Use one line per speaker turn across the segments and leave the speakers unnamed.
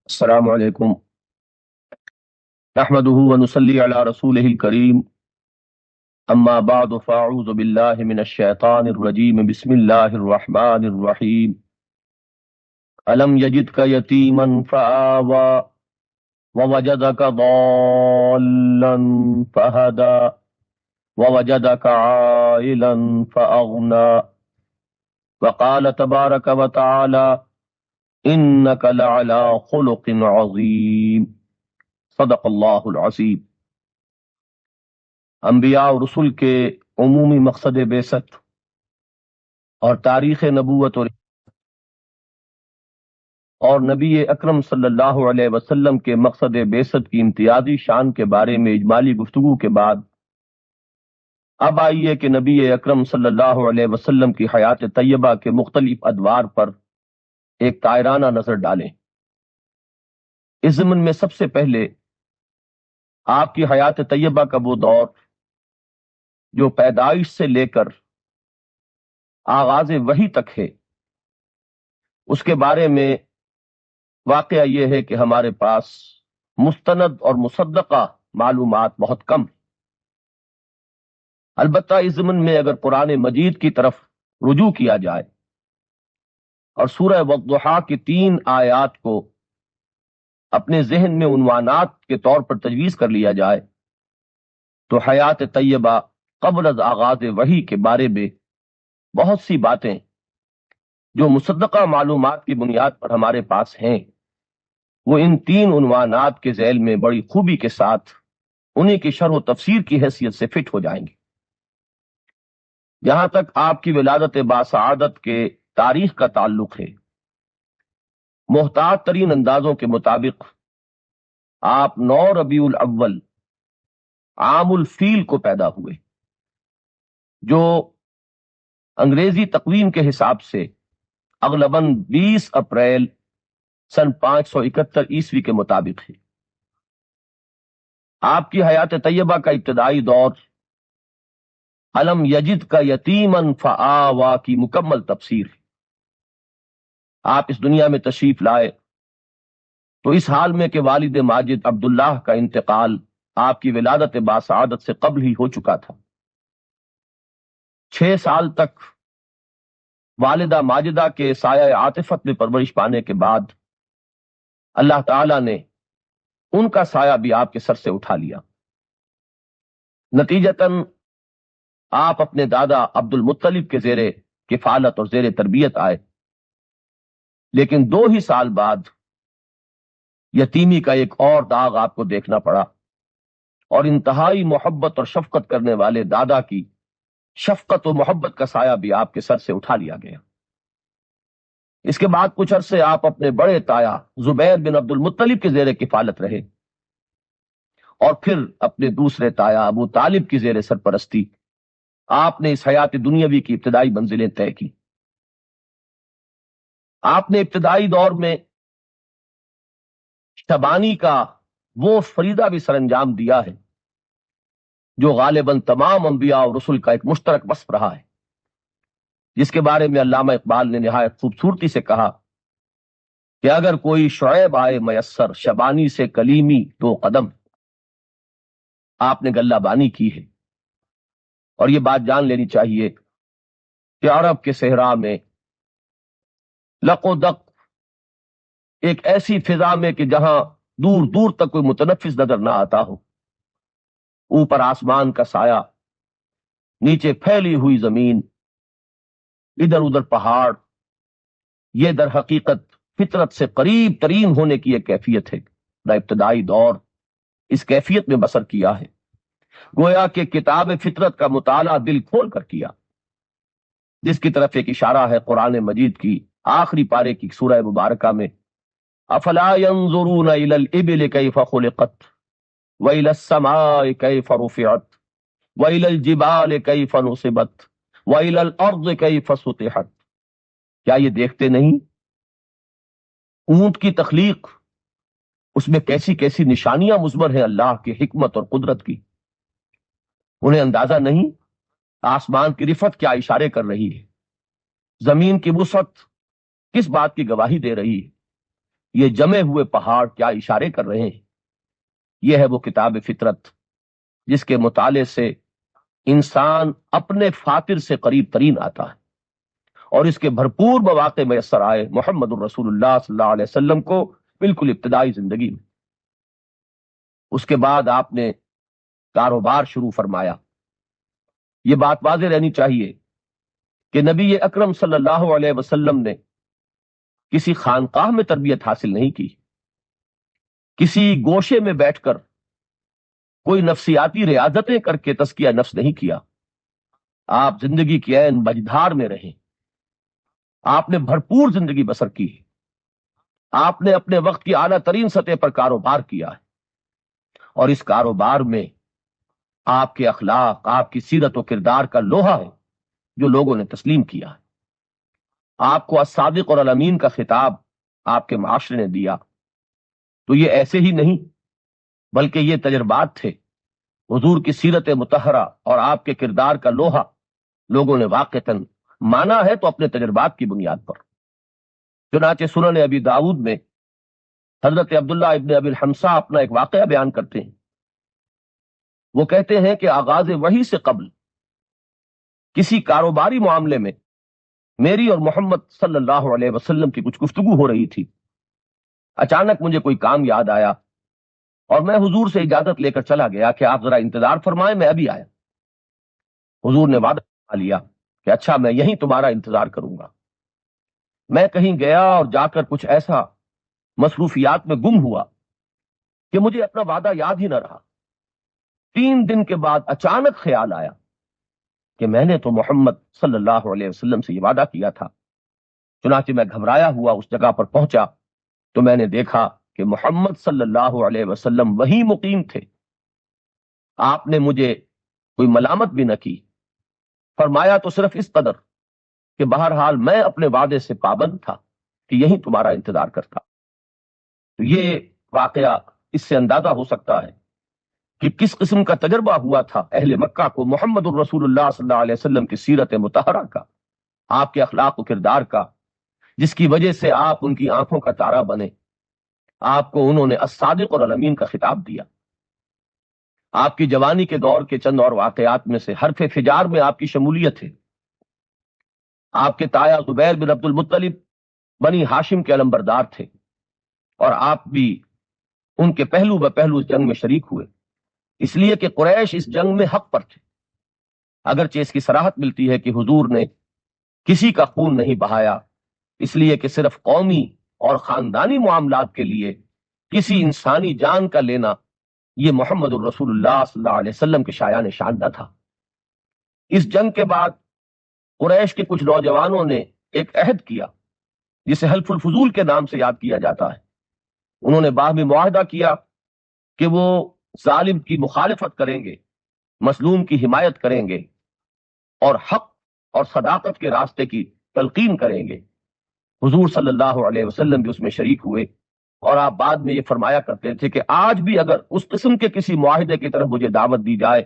السلام علیکم نحمده ونصلي على رسوله الكريم اما بعد فاعوذ بالله من الشیطان الرجیم بسم اللہ الرحمن الرحیم الم یجدک یتیما فآوى ووجدک ضالا فہدى ووجدک عائلا فأغنى وقال تبارک وتعالی انک لعلی خلق عظیم صدق اللہ العظیم۔ انبیاء اور رسل کے عمومی مقصد بعثت اور تاریخ نبوت اور نبی اکرم صلی اللہ علیہ وسلم کے مقصد بعثت کی امتیازی شان کے بارے میں اجمالی گفتگو کے بعد اب آئیے کہ نبی اکرم صلی اللہ علیہ وسلم کی حیات طیبہ کے مختلف ادوار پر ایک طائرانہ نظر ڈالیں۔ اس ضمن میں سب سے پہلے آپ کی حیات طیبہ کا وہ دور جو پیدائش سے لے کر آغاز وحی تک ہے، اس کے بارے میں واقعہ یہ ہے کہ ہمارے پاس مستند اور مصدقہ معلومات بہت کم۔ البتہ اس ضمن میں اگر قرآن مجید کی طرف رجوع کیا جائے اور سورہ والضحیٰ کی 3 آیات کو اپنے ذہن میں عنوانات کے طور پر تجویز کر لیا جائے تو حیات طیبہ قبل از آغاز وحی کے بارے میں بہت سی باتیں جو مصدقہ معلومات کی بنیاد پر ہمارے پاس ہیں، وہ ان 3 عنوانات کے ذیل میں بڑی خوبی کے ساتھ انہیں کی شرح و تفسیر کی حیثیت سے فٹ ہو جائیں گے۔ جہاں تک آپ کی ولادت باسعادت کے تاریخ کا تعلق ہے، محتاط ترین اندازوں کے مطابق آپ 9 ربیع الاول عام الفیل کو پیدا ہوئے، جو انگریزی تقویم کے حساب سے اغلباً 20 اپریل سن 571 عیسوی کے مطابق ہے۔ آپ کی حیات طیبہ کا ابتدائی دور الم یجد کا یتیما فآویٰ کی مکمل تفسیر ہے۔ آپ اس دنیا میں تشریف لائے تو اس حال میں کہ والد ماجد عبداللہ کا انتقال آپ کی ولادت باسعادت سے قبل ہی ہو چکا تھا۔ 6 سال تک والدہ ماجدہ کے سایہ عاطفت میں پرورش پانے کے بعد اللہ تعالی نے ان کا سایہ بھی آپ کے سر سے اٹھا لیا۔ نتیجتاً آپ اپنے دادا عبد المطلب کے زیر کفالت اور زیر تربیت آئے، لیکن 2 ہی سال بعد یتیمی کا ایک اور داغ آپ کو دیکھنا پڑا اور انتہائی محبت اور شفقت کرنے والے دادا کی شفقت و محبت کا سایہ بھی آپ کے سر سے اٹھا لیا گیا۔ اس کے بعد کچھ عرصے آپ اپنے بڑے تایا زبیر بن عبد المطلب کے زیر کفالت رہے اور پھر اپنے دوسرے تایا ابو طالب کی زیر سرپرستی آپ نے اس حیات دنیاوی کی ابتدائی منزلیں طے کی۔ آپ نے ابتدائی دور میں شبانی کا وہ فریضہ بھی سر انجام دیا ہے جو غالباً تمام انبیاء اور رسل کا ایک مشترک وصف رہا ہے، جس کے بارے میں علامہ اقبال نے نہایت خوبصورتی سے کہا کہ اگر کوئی شعیب آئے میسر شبانی سے کلیمی 2 قدم، آپ نے گلہ بانی کی ہے۔ اور یہ بات جان لینی چاہیے کہ عرب کے صحرا میں لق و دق ایک ایسی فضا میں کہ جہاں دور دور تک کوئی متنفس نظر نہ آتا ہو، اوپر آسمان کا سایہ، نیچے پھیلی ہوئی زمین، ادھر ادھر پہاڑ، یہ در حقیقت فطرت سے قریب ترین ہونے کی ایک کیفیت ہے۔ دا ابتدائی دور اس کیفیت میں بسر کیا ہے، گویا کہ کتاب فطرت کا مطالعہ دل کھول کر کیا، جس کی طرف ایک اشارہ ہے قرآن مجید کی آخری پارے کی سورہ مبارکہ میں، افلا ينظرون الى الابل كيف خلقت والى السماء كيف رفعت والى الجبال كيف نصبت والى الارض كيف سطحت۔ کیا یہ دیکھتے نہیں اونٹ کی تخلیق، اس میں کیسی کیسی نشانیاں مضمر ہیں اللہ کی حکمت اور قدرت کی؟ انہیں اندازہ نہیں آسمان کی رفعت کیا اشارے کر رہی ہے، زمین کی وسعت کس بات کی گواہی دے رہی ہے؟ یہ جمے ہوئے پہاڑ کیا اشارے کر رہے ہیں؟ یہ ہے وہ کتاب فطرت جس کے مطالعے سے انسان اپنے فاطر سے قریب ترین آتا ہے، اور اس کے بھرپور مواقع میسر آئے محمد الرسول اللہ صلی اللہ علیہ وسلم کو بالکل ابتدائی زندگی میں۔ اس کے بعد آپ نے کاروبار شروع فرمایا۔ یہ بات واضح رہنی چاہیے کہ نبی اکرم صلی اللہ علیہ وسلم نے کسی خانقاہ میں تربیت حاصل نہیں کی، کسی گوشے میں بیٹھ کر کوئی نفسیاتی ریاضتیں کر کے تزکیہ نفس نہیں کیا۔ آپ زندگی کی عین مجدھار میں رہیں، آپ نے بھرپور زندگی بسر کی ہے، آپ نے اپنے وقت کی اعلیٰ ترین سطح پر کاروبار کیا ہے، اور اس کاروبار میں آپ کے اخلاق، آپ کی سیرت و کردار کا لوہا ہے جو لوگوں نے تسلیم کیا ہے۔ آپ کو الصادق اور الامین کا خطاب آپ کے معاشرے نے دیا، تو یہ ایسے ہی نہیں بلکہ یہ تجربات تھے۔ حضور کی سیرت مطہرہ اور آپ کے کردار کا لوہا لوگوں نے واقعتاً مانا ہے تو اپنے تجربات کی بنیاد پر۔ چنانچہ سنن ابی داؤد میں حضرت عبداللہ ابن ابی الحمصہ اپنا ایک واقعہ بیان کرتے ہیں۔ وہ کہتے ہیں کہ آغاز وحی سے قبل کسی کاروباری معاملے میں میری اور محمد صلی اللہ علیہ وسلم کی کچھ گفتگو ہو رہی تھی۔ اچانک مجھے کوئی کام یاد آیا اور میں حضور سے اجازت لے کر چلا گیا کہ آپ ذرا انتظار فرمائیں، میں ابھی آیا۔ حضور نے وعدہ فرما لیا کہ اچھا میں یہیں تمہارا انتظار کروں گا۔ میں کہیں گیا اور جا کر کچھ ایسا مصروفیات میں گم ہوا کہ مجھے اپنا وعدہ یاد ہی نہ رہا۔ 3 دن کے بعد اچانک خیال آیا کہ میں نے تو محمد صلی اللہ علیہ وسلم سے یہ وعدہ کیا تھا۔ چنانچہ میں گھبرایا ہوا اس جگہ پر پہنچا تو میں نے دیکھا کہ محمد صلی اللہ علیہ وسلم وہیں مقیم تھے۔ آپ نے مجھے کوئی ملامت بھی نہ کی، فرمایا تو صرف اس قدر کہ بہرحال میں اپنے وعدے سے پابند تھا کہ یہیں تمہارا انتظار کرتا۔ تو یہ واقعہ اس سے اندازہ ہو سکتا ہے کہ کس قسم کا تجربہ ہوا تھا اہل مکہ کو محمد الرسول اللہ صلی اللہ علیہ وسلم کی سیرت مطہرہ کا، آپ کے اخلاق و کردار کا، جس کی وجہ سے آپ ان کی آنکھوں کا تارا بنے۔ آپ کو انہوں نے الصادق اور الامین کا خطاب دیا۔ آپ کی جوانی کے دور کے چند اور واقعات میں سے حرف فجار میں آپ کی شمولیت ہے۔ آپ کے تایا زبیر بن عبد المطلب بنی ہاشم کے علمبردار تھے، اور آپ بھی ان کے پہلو بپہلو اس جنگ میں شریک ہوئے، اس لیے کہ قریش اس جنگ میں حق پر تھے۔ اگرچہ اس کی صراحت ملتی ہے کہ حضور نے کسی کا خون نہیں بہایا، اس لیے کہ صرف قومی اور خاندانی معاملات کے لیے کسی انسانی جان کا لینا یہ محمد الرسول اللہ صلی اللہ علیہ وسلم کے شایان شان نہ تھا۔ اس جنگ کے بعد قریش کے کچھ نوجوانوں نے ایک عہد کیا جسے حلف الفضول کے نام سے یاد کیا جاتا ہے۔ انہوں نے باہمی معاہدہ کیا کہ وہ ظالم کی مخالفت کریں گے، مظلوم کی حمایت کریں گے، اور حق اور صداقت کے راستے کی تلقین کریں گے۔ حضور صلی اللہ علیہ وسلم بھی اس میں شریک ہوئے، اور آپ بعد میں یہ فرمایا کرتے تھے کہ آج بھی اگر اس قسم کے کسی معاہدے کی طرف مجھے دعوت دی جائے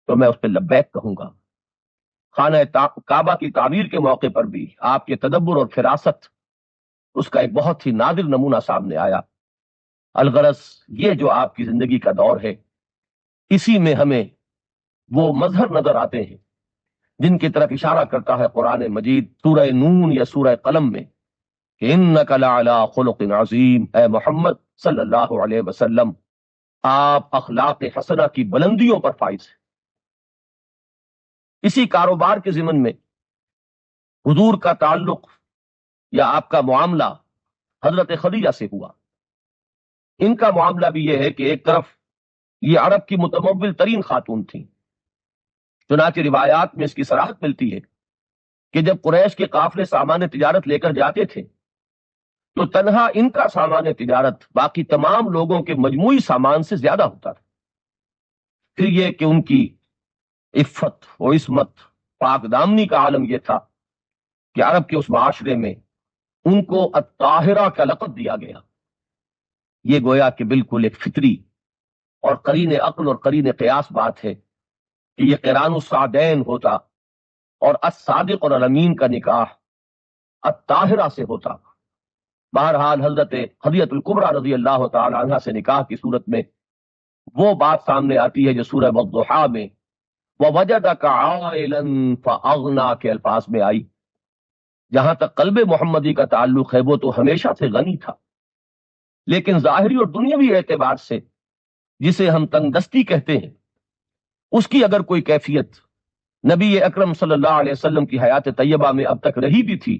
تو میں اس پہ لبیک کہوں گا۔ خانہ کعبہ کی تعمیر کے موقع پر بھی آپ کے تدبر اور فراست اس کا ایک بہت ہی نادر نمونہ سامنے آیا۔ الغرض یہ جو آپ کی زندگی کا دور ہے، اسی میں ہمیں وہ مظہر نظر آتے ہیں جن کی طرف اشارہ کرتا ہے قرآن مجید سورہ نون یا سورہ قلم میں کہ انک لعلی خلق عظیم، اے محمد صلی اللہ علیہ وسلم آپ اخلاق حسنہ کی بلندیوں پر فائز ہیں۔ اسی کاروبار کے ضمن میں حضور کا تعلق یا آپ کا معاملہ حضرت خدیجہ سے ہوا۔ ان کا معاملہ بھی یہ ہے کہ ایک طرف یہ عرب کی متمول ترین خاتون تھیں، چنانچہ روایات میں اس کی صراحت ملتی ہے کہ جب قریش کے قافلے سامان تجارت لے کر جاتے تھے تو تنہا ان کا سامان تجارت باقی تمام لوگوں کے مجموعی سامان سے زیادہ ہوتا تھا۔ پھر یہ کہ ان کی عفت و عصمت، پاک دامنی کا عالم یہ تھا کہ عرب کے اس معاشرے میں ان کو الطاہرہ کا لقب دیا گیا۔ یہ گویا کہ بالکل ایک فطری اور قرین عقل اور قرین قیاس بات ہے کہ یہ قران السعدین ہوتا اور الصادق اور الامین کا نکاح الطاہرہ سے ہوتا، بہرحال حضرت خدیجہ الکبریٰ رضی اللہ تعالی عنہ سے نکاح کی صورت میں وہ بات سامنے آتی ہے جو سورہ والضحیٰ میں وَوَجَدَكَ عَائِلًا فَأَغْنَىٰ کے الفاظ میں آئی. جہاں تک قلب محمدی کا تعلق ہے وہ تو ہمیشہ سے غنی تھا، لیکن ظاہری اور دنیاوی اعتبار سے جسے ہم تنگ دستی کہتے ہیں، اس کی اگر کوئی کیفیت نبی اکرم صلی اللہ علیہ وسلم کی حیات طیبہ میں اب تک رہی بھی تھی،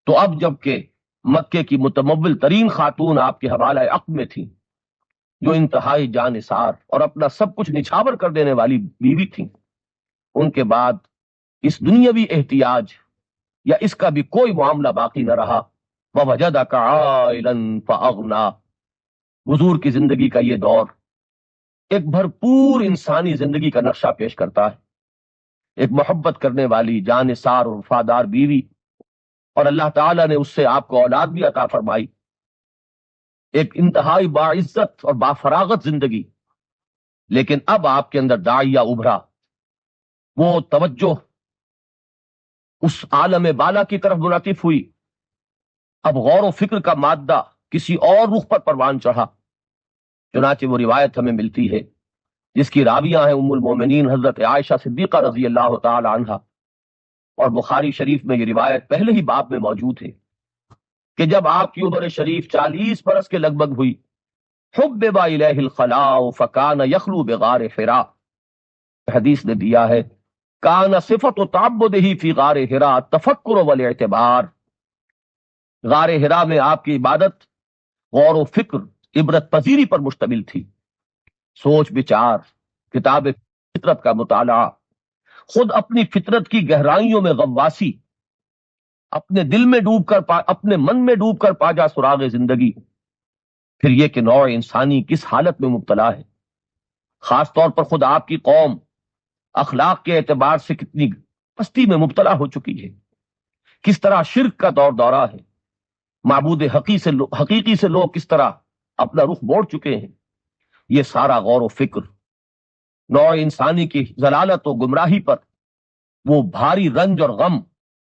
تو اب جب کہ مکے کی متمول ترین خاتون آپ کے حوالہ عقد میں تھی، جو انتہائی جانثار اور اپنا سب کچھ نچھاور کر دینے والی بیوی تھی، ان کے بعد اس دنیاوی احتیاج یا اس کا بھی کوئی معاملہ باقی نہ رہا. وَوَجَدَكَ عَائِلًا فَأَغْنَىٰ. حضور کی زندگی کا یہ دور ایک بھرپور انسانی زندگی کا نقشہ پیش کرتا ہے. ایک محبت کرنے والی جانثار اور وفادار بیوی، اور اللہ تعالیٰ نے اس سے آپ کو اولاد بھی عطا فرمائی. ایک انتہائی باعزت اور بافراغت زندگی. لیکن اب آپ کے اندر داعیہ ابھرا، وہ توجہ اس عالم بالا کی طرف منعطف ہوئی. اب غور و فکر کا مادہ کسی اور رخ پر پروان چڑھا. چنانچہ وہ روایت ہمیں ملتی ہے جس کی راویہ ہیں ام المومنین حضرت عائشہ صدیقہ رضی اللہ تعالی عنہا، اور بخاری شریف میں یہ روایت پہلے ہی باب میں موجود ہے کہ جب آپ کی عمر شریف 40 برس کے لگ بھگ ہوئی، حبب الیہ الخلاء فکان یخلو بغار حراء. حدیث نے دیا ہے کان صفت تعبدہ فی غار حراء التفکر والاعتبار. غار حراء میں آپ کی عبادت غور و فکر، عبرت پذیری پر مشتمل تھی. سوچ بچار، کتاب فطرت کا مطالعہ، خود اپنی فطرت کی گہرائیوں میں غواصی، اپنے دل میں ڈوب کر اپنے من میں ڈوب کر پا جا سراغ زندگی. پھر یہ کہ نوع انسانی کس حالت میں مبتلا ہے، خاص طور پر خود آپ کی قوم اخلاق کے اعتبار سے کتنی پستی میں مبتلا ہو چکی ہے، کس طرح شرک کا دور دورہ ہے، معبود حقیقی سے لوگ کس طرح اپنا رخ موڑ چکے ہیں. یہ سارا غور و فکر نوع انسانی کی ضلالت و گمراہی پر وہ بھاری رنج اور غم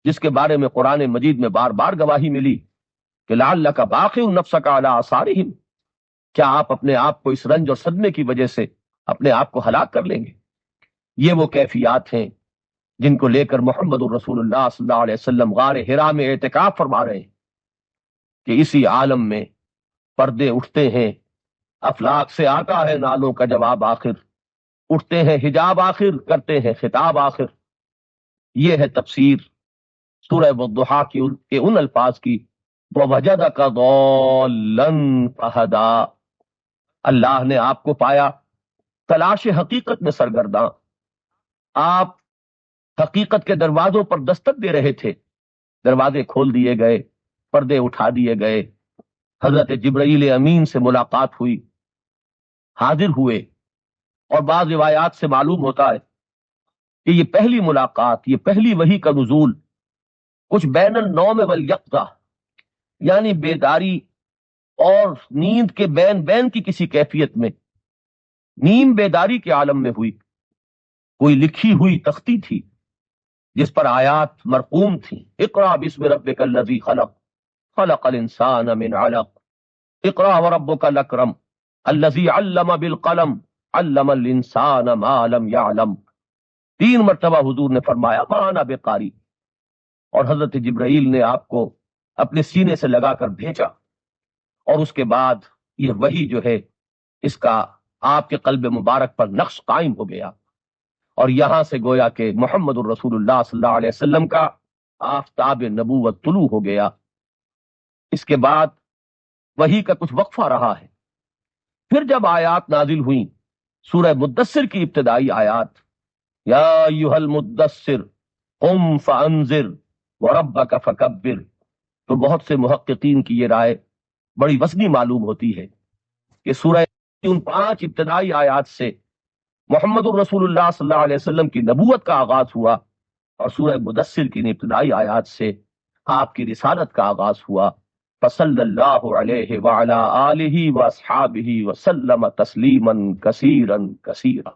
جس کے بارے میں قرآن مجید میں بار بار گواہی ملی کہ لعلک باخع نفسک علی آثارہم، کیا آپ اپنے آپ کو اس رنج اور صدمے کی وجہ سے اپنے آپ کو ہلاک کر لیں گے. یہ وہ کیفیات ہیں جن کو لے کر محمد الرسول اللہ صلی اللہ علیہ وسلم غار حراء میں اعتکاف فرما رہے ہیں کہ اسی عالم میں پردے اٹھتے ہیں، افلاک سے آتا ہے نالوں کا جواب آخر، اٹھتے ہیں حجاب آخر، کرتے ہیں خطاب آخر. یہ ہے تفسیر سورہ والضحیٰ کے ان الفاظ کی وَوَجَدَكَ ضَالًّا فَہَدَىٰ. اللہ نے آپ کو پایا تلاش حقیقت میں سرگرداں. آپ حقیقت کے دروازوں پر دستک دے رہے تھے، دروازے کھول دیے گئے، پردے اٹھا دیے گئے. حضرت جبرائیل امین سے ملاقات ہوئی، حاضر ہوئے، اور بعض روایات سے معلوم ہوتا ہے کہ یہ پہلی ملاقات، یہ پہلی وحی کا نزول کچھ بین النوم والیقظہ، یعنی بیداری اور نیند کے بین کی کسی کیفیت میں، نیم بیداری کے عالم میں ہوئی. کوئی لکھی ہوئی تختی تھی جس پر آیات مرقوم تھیں. اقرأ باسم ربک الذی خلق، خلق الانسان من علق، اقرأ وربک الاکرم الذی علم بالقلم، علم الانسان ما لم یعلم. 3 مرتبہ حضور نے فرمایا ما انا بقاری، اور حضرت جبرائیل نے آپ کو اپنے سینے سے لگا کر بھیجا، اور اس کے بعد یہ وحی جو ہے اس کا آپ کے قلب مبارک پر نقش قائم ہو گیا، اور یہاں سے گویا کہ محمد الرسول اللہ صلی اللہ علیہ وسلم کا آفتاب نبوت طلوع ہو گیا. اس کے بعد وحی کا کچھ وقفہ رہا ہے. پھر جب آیات نازل ہوئیں، سورہ مدثر کی ابتدائی آیات یا ایھا المدثر قم فانذر وربک فکبر، تو بہت سے محققین کی یہ رائے بڑی وزنی معلوم ہوتی ہے کہ سورہ ان 5 ابتدائی آیات سے محمد الرسول اللہ صلی اللہ علیہ وسلم کی نبوت کا آغاز ہوا، اور سورہ مدثر کی ابتدائی آیات سے آپ کی رسالت کا آغاز ہوا. فصلی اللہ علیہ وعلی آلہ واصحابہ وسلم تسلیما کثیرا کثیرا.